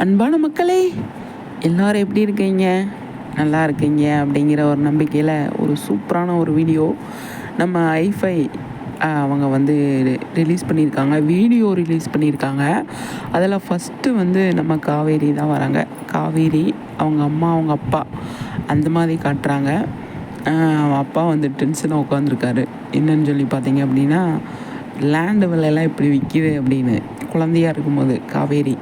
அன்பான மக்களே, எல்லோரும் எப்படி இருக்கீங்க? நல்லா இருக்கீங்க அப்படிங்கிற ஒரு நம்பிக்கையில் ஒரு சூப்பரான ஒரு வீடியோ நம்ம ஐஃபை அவங்க வந்து ரிலீஸ் பண்ணியிருக்காங்க. வீடியோ ரிலீஸ் பண்ணியிருக்காங்க. அதில் ஃபஸ்ட்டு வந்து நம்ம காவேரி தான் வராங்க. காவேரி, அவங்க அம்மா, அவங்க அப்பா அந்த மாதிரி காட்டுறாங்க. அப்பா வந்து டென்ஷனாக உட்காந்துருக்காரு. என்னன்னு சொல்லி பார்த்தீங்க அப்படின்னா, லேண்டு விலையெல்லாம் இப்படி விற்கிது அப்படின்னு. குழந்தையாக இருக்கும்போது காவேரி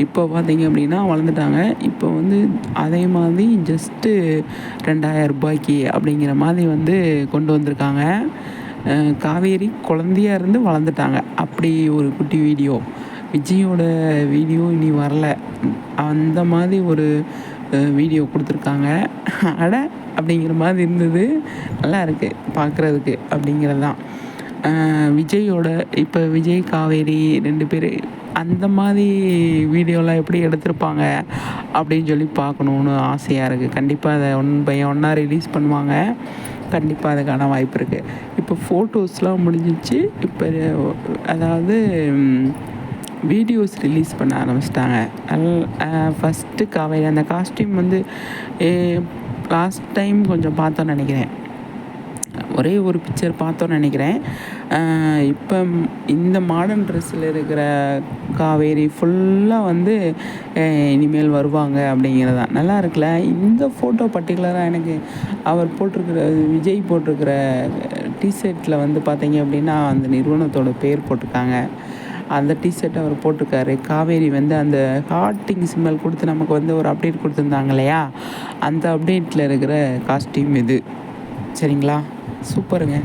இப்போ பார்த்தீங்க அப்படின்னா வளர்ந்துட்டாங்க. இப்போ வந்து அதே மாதிரி ஜஸ்ட்டு 2000 ரூபாய்க்கு அப்படிங்கிற மாதிரி வந்து கொண்டு வந்திருக்காங்க. காவேரி குழந்தையாக இருந்து வளர்ந்துட்டாங்க. அப்படி ஒரு குட்டி வீடியோ. விஜயோட வீடியோ இனி வரல. அந்த மாதிரி ஒரு வீடியோ கொடுத்துருக்காங்க. அட அப்படிங்கிற மாதிரி இருந்தது. நல்லா இருக்குது பார்க்குறதுக்கு அப்படிங்கிறது தான். விஜயோட இப்போ விஜய் காவேரி 2 பேர் அந்த மாதிரி வீடியோலாம் எப்படி எடுத்திருப்பாங்க அப்படின்னு சொல்லி பார்க்கணுன்னு ஆசையாக இருக்குது. கண்டிப்பாக அதை ஒன் பை ஒன்னாக ரிலீஸ் பண்ணுவாங்க. கண்டிப்பாக அதுக்கான வாய்ப்பு இருக்குது. இப்போ ஃபோட்டோஸ்லாம் முடிஞ்சிச்சு. இப்போ அதாவது வீடியோஸ் ரிலீஸ் பண்ண ஆரம்பிச்சிட்டாங்க. ஃபஸ்ட்டு காவேரி அந்த காஸ்ட்யூம் வந்து லாஸ்ட் டைம் கொஞ்சம் பார்த்தோன்னு நினைக்கிறேன். ஒரே ஒரு பிக்சர் பார்த்தோன்னு நினைக்கிறேன். இப்போ இந்த மாடர்ன் ட்ரெஸ்ஸில் இருக்கிற காவேரி ஃபுல்லாக வந்து இனிமேல் வருவாங்க அப்படிங்கிறது தான். நல்லா இருக்குல்ல. இந்த ஃபோட்டோ பர்டிகுலராக எனக்கு அவர் போட்டிருக்கிற விஜய் போட்டிருக்கிற டிஷர்ட்டில் வந்து பார்த்தீங்க அப்படின்னா அந்த நிறுவனத்தோட பேர் போட்டிருக்காங்க. அந்த டிஷர்ட் அவர் போட்டிருக்காரு. காவேரி வந்து அந்த ஹார்ட்டிங் சிம்பல் கொடுத்து நமக்கு வந்து ஒரு அப்டேட் கொடுத்துருந்தாங்க இல்லையா, அந்த அப்டேட்டில் இருக்கிற காஸ்டியூம் இது. சரிங்களா? சூப்பருங்க.